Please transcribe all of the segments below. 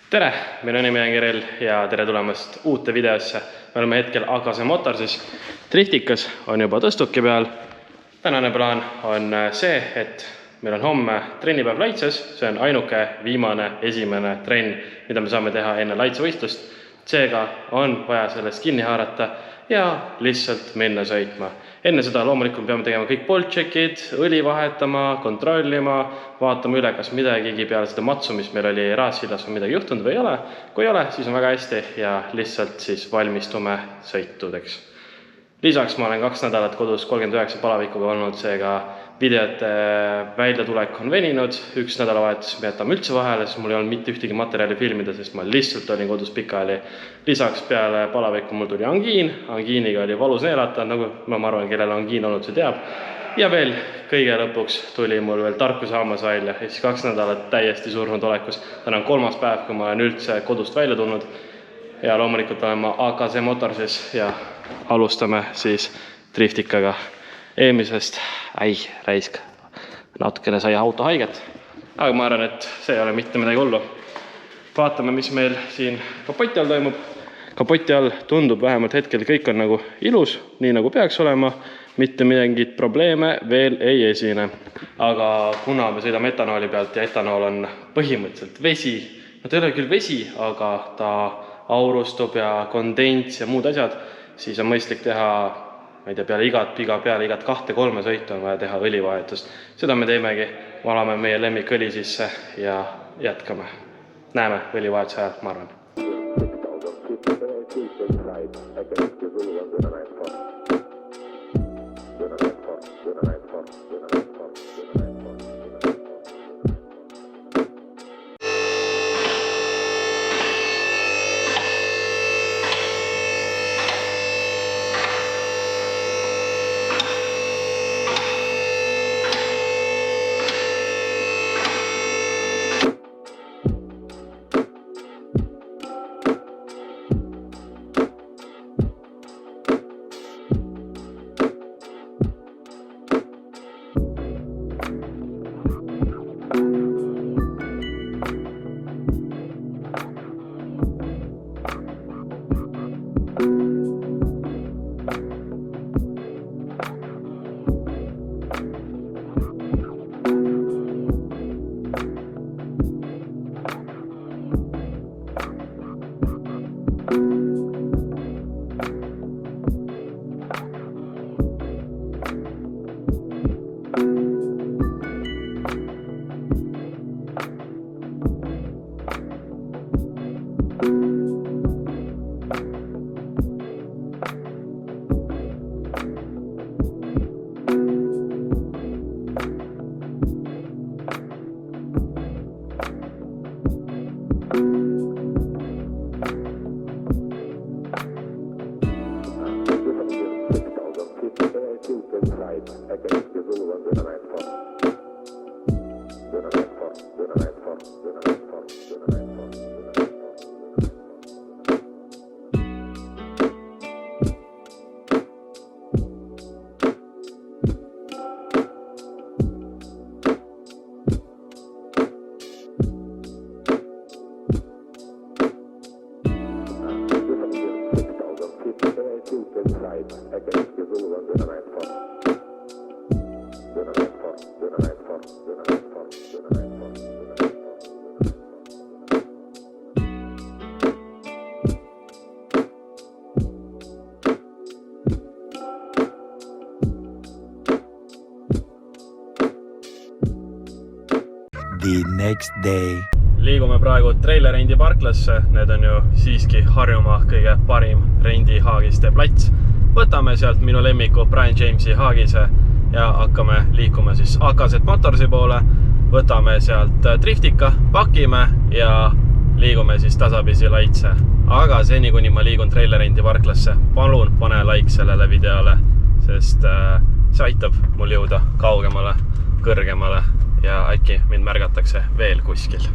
Tere, minu nimi on Kirel ja tere tulemast uute videosse. Me oleme hetkel AKZ Motorsis. Driftikas on juba tõstuki peal. Tänane plaan on see, et meil on homme trennipäev Laitses. See on ainuke viimane esimene trenn, mida me saame teha enne Laitse võistlust. Seega on vaja sellest kinni haarata ja lihtsalt minna sõitma. Enne seda loomulikult peame tegema kõik boltšekid, õli vahetama, kontrollima, vaatama üle, kas midagigi peale seda matsu, mis meil oli Raassillas on midagi juhtunud või ei ole. Kui ei ole, siis on väga hästi ja lihtsalt siis valmistume sõitudeks. Lisaks ma olen 2 nädalat kodus 39 palavikuga olnud, seega videote väljatulek on veninud. 1 nädalavahetus me jätame üldse vahele, sest mul ei olnud mitte ühtegi materjali filmida, sest ma lihtsalt olin kodus pikali. Lisaks peale palavikku mul tuli angiin. Angiiniga oli valus neelata, nagu ma arvan, kellel on angiin olnud, see teab. Ja veel kõige lõpuks tuli mul veel tarkuse hammas välja. Ja siis 2 nädalat täiesti surnud olekus. Täna on 3. päev, kui ma olen üldse kodust välja tulnud. Ja loomulikult olen ma AKZ Motorsis ja alustame siis driftikaga. Eelmisest, raisk, natukene sai auto haiget, aga ma arvan, et see ei ole mitte midagi hullu. Vaatame, mis meil siin kapoti all toimub. Kapoti all tundub vähemalt hetkel kõik on nagu ilus, nii nagu peaks olema, mitte mingit probleeme veel ei esine. Aga kuna me sõidame etanooli pealt ja etanool on põhimõtteliselt vesi, no ta ei ole küll vesi, aga ta aurustub ja kondents ja muud asjad, siis on mõistlik teha ma ei tea, peale igat 2-3 sõitu on vaja teha õlivahetust. Seda me teemegi, valame meie lemmikõli sisse ja jätkame. Näeme õlivahetuse ajal, ma arvan. The next day. Liigume praegu trailerendi parklasse. Need on ju siiski Harjumaa kõige parim rendihaagiste plats. Võtame sealt minu lemmiku Brian Jamesi haagise ja hakkame liikuma siis AKZ Motorsi poole. Võtame sealt driftika, pakime ja liigume siis tasapisi Laitse. Aga seni, kuni ma liigun trailerendi parklasse, palun pane like sellele videole, sest see aitab mul jõuda kaugemale, kõrgemale ja äkki mind märgatakse veel kuskil.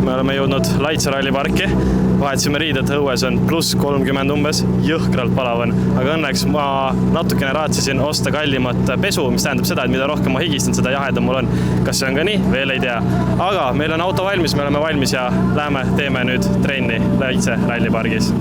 me oleme jõudnud Laitse ralliparki. Vahetasime riided, õues on +30 umbes, jõhkralt palav on. Aga õnneks ma natukene raatsisin osta kallimat pesu, mis tähendab seda, et mida rohkem ma higistan, seda jahedam mul on. Kas see on ka nii? Veel ei tea. Aga meil on auto valmis, me oleme valmis ja läheme teeme nüüd trenni Laitse rallipargis.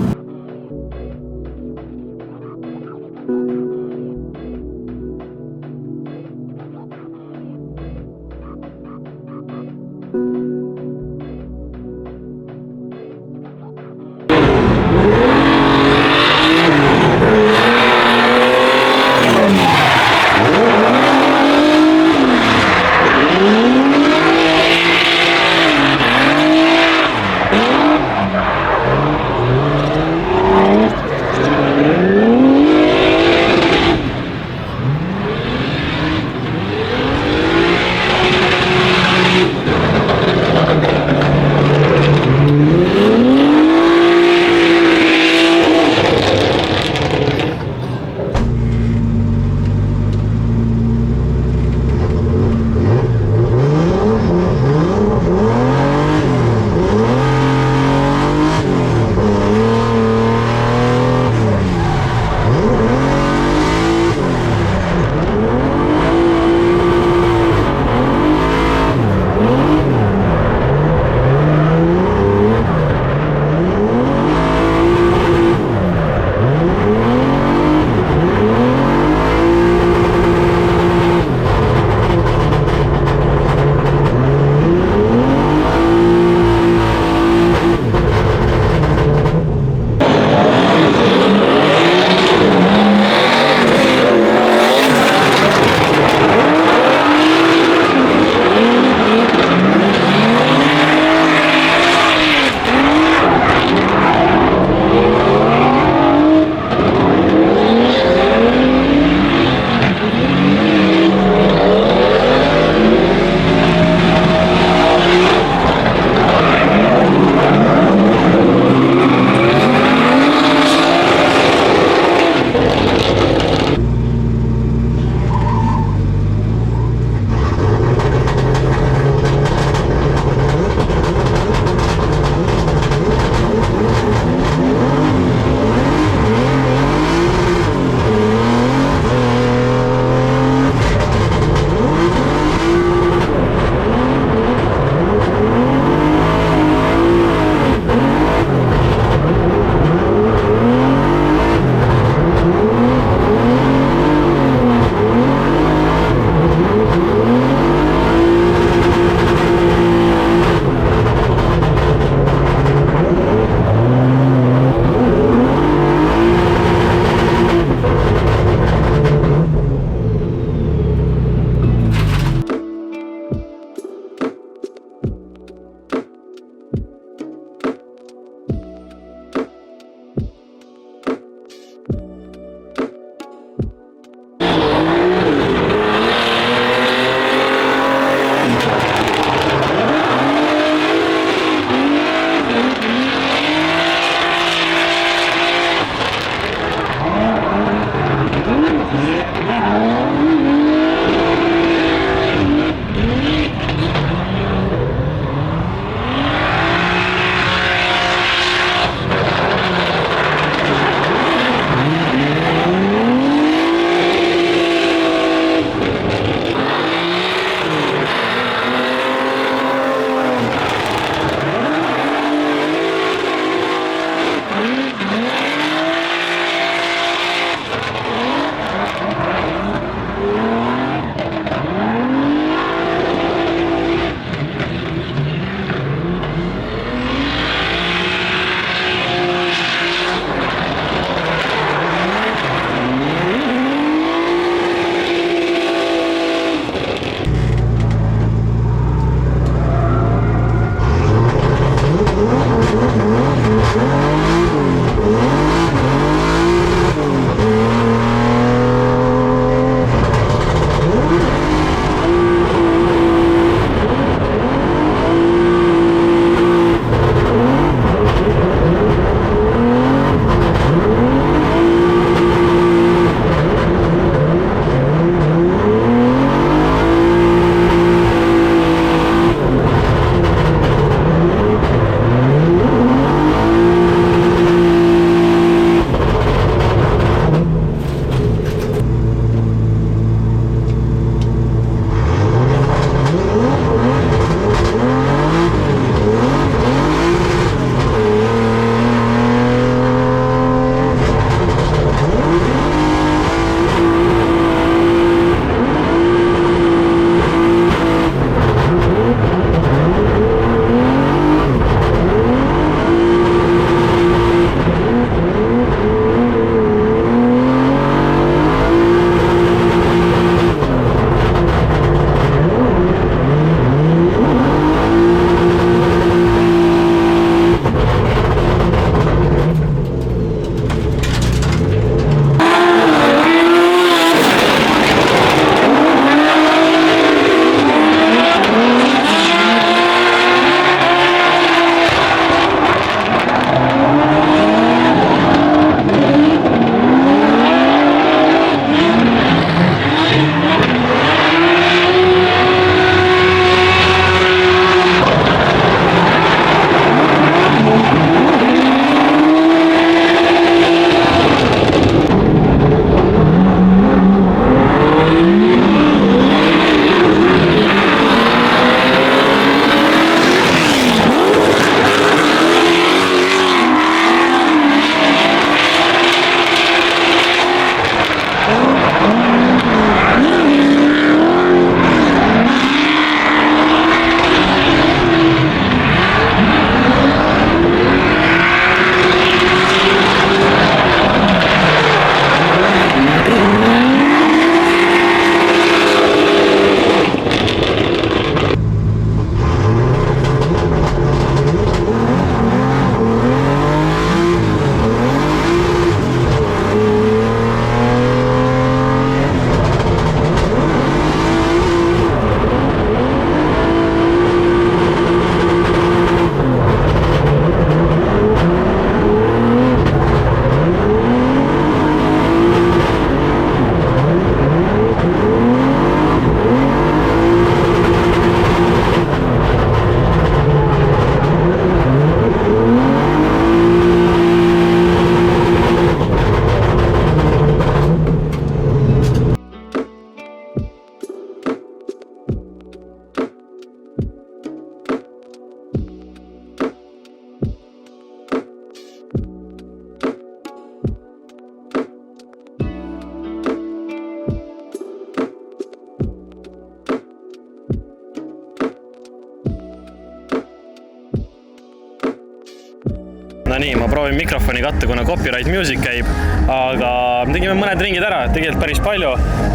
nii, ma proovin mikrofoni katta, kuna copyright music käib, aga tegime mõned ringid ära, tegelikult päris palju,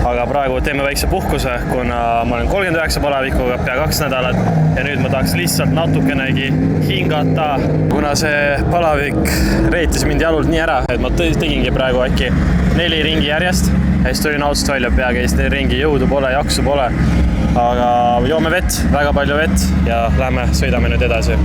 aga praegu teeme väikse puhkuse, kuna ma olen 39 palavikuga pea 2 nädalat ja nüüd ma tahaks lihtsalt natukenegi hingata, kuna see palavik reitis mind jalult nii ära, et ma tegingi praegu äkki 4 ringi järjest ja siis tulin autost välja, pea käis 4 ringi, jõudu pole, jaksu pole, aga joome vett, väga palju vett ja lähme sõidame nüüd edasi.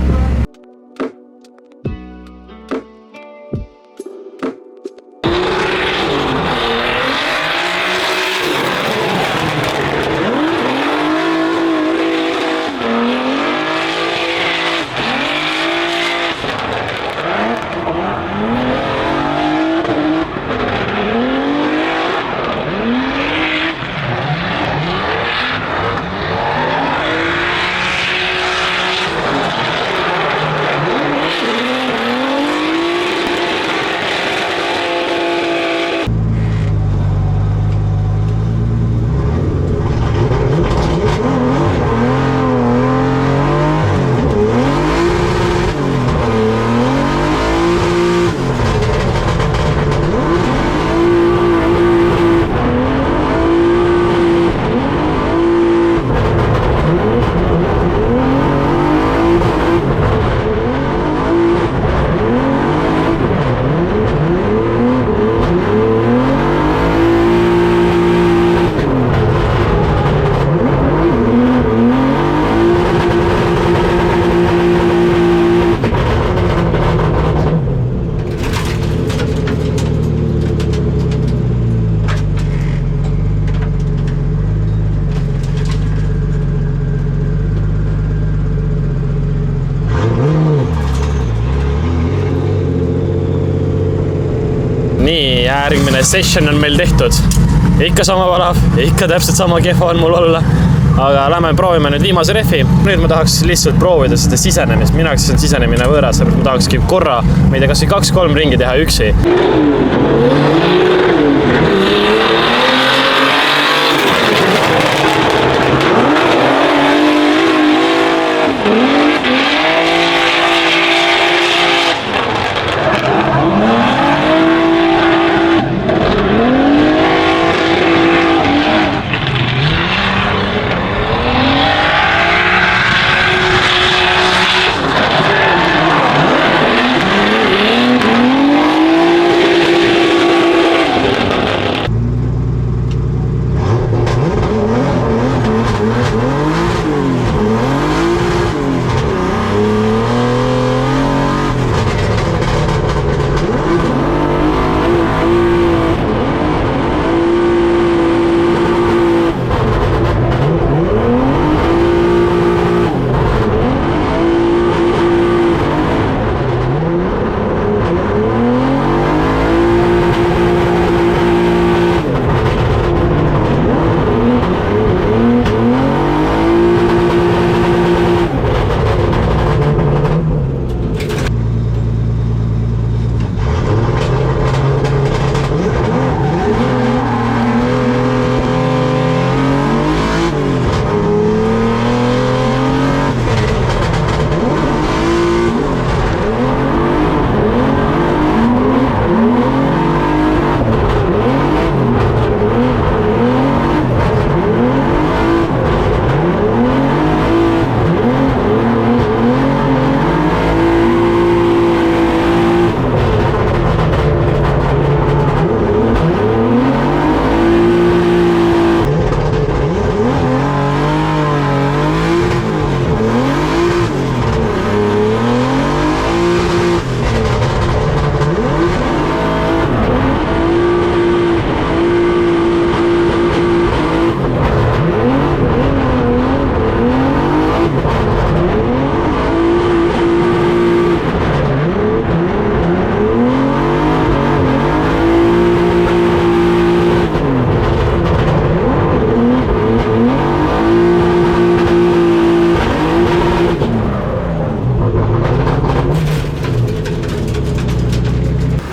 Nii, järgmine session on meil tehtud. Ikka sama valav, ikka täpselt sama kehva on mul olla. Aga lähme proovime nüüd viimase rehvi. Nüüd ma tahaks lihtsalt proovida seda sisenemist. Minu jaoks on sisenemine võõras, ma tahakski korra, ma ei tea, kas 2-3 ringi teha üksi.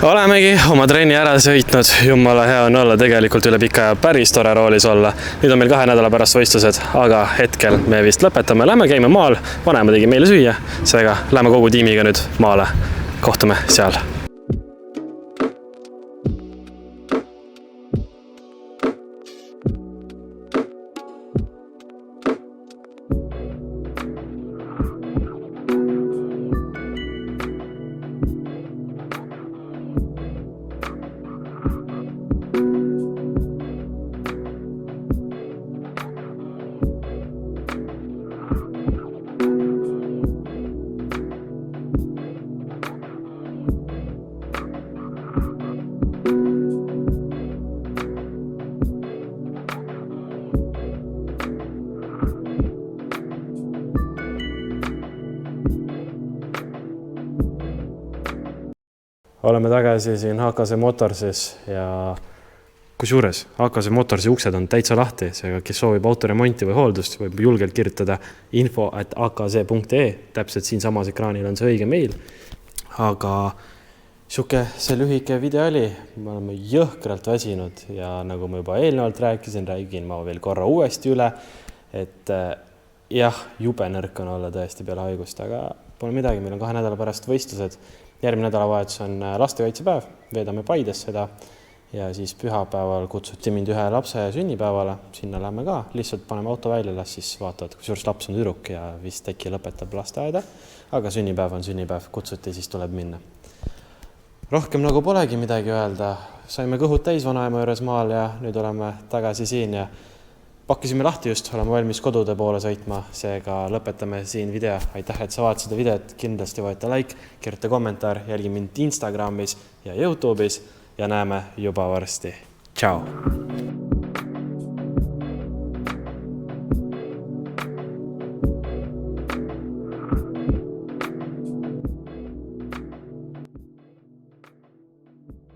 Olemegi oma trenni ära sõitnud, jumala hea on olla tegelikult üle pika aja päris tore roolis olla. Nüüd on meil 2 nädala pärast võistlused, aga hetkel me vist lõpetame. Lähme käime maal, vanema tegi meile süüa, seega lähme kogu tiimiga nüüd maale. kohtume seal. Oleme tagasi siin HKZ Motorsis ja kusjuures HKZ Motorsi uksed on täitsa lahti, seega kes soovib autoremonti või hooldust, võib julgelt kirjutada info@akz.ee, täpselt siin samas ekraanil on see õige meil. Aga see lühike video oli, me oleme jõhkralt väsinud ja nagu ma juba eelnevalt räägin ma veel korra uuesti üle, et jah, jube nõrk on olla tõesti peale haigust, aga pole midagi, meil on 2 nädala pärast võistlused. Järgmine nädalavahetus on lastekaitsepäev, veedame Paides seda ja siis pühapäeval kutsuti mind ühe lapse sünnipäevale, sinna lähme ka, lihtsalt paneme auto välja, las siis vaatavad, kusjuures laps on tüdruk ja vist äkki lõpetab lasteaeda, aga sünnipäev on sünnipäev, kutsuti, siis tuleb minna. Rohkem nagu polegi midagi öelda, saime kõhud täis vanaema juures maal ja nüüd oleme tagasi siin ja pakkisime lahti just, oleme valmis kodude poole sõitma, seega lõpetame siin video. Aitäh, et sa vaatasid seda videot, kindlasti vaata like, kirjuta kommentaar, jälgi mind Instagramis ja YouTube'is ja näeme juba varsti. Tšau!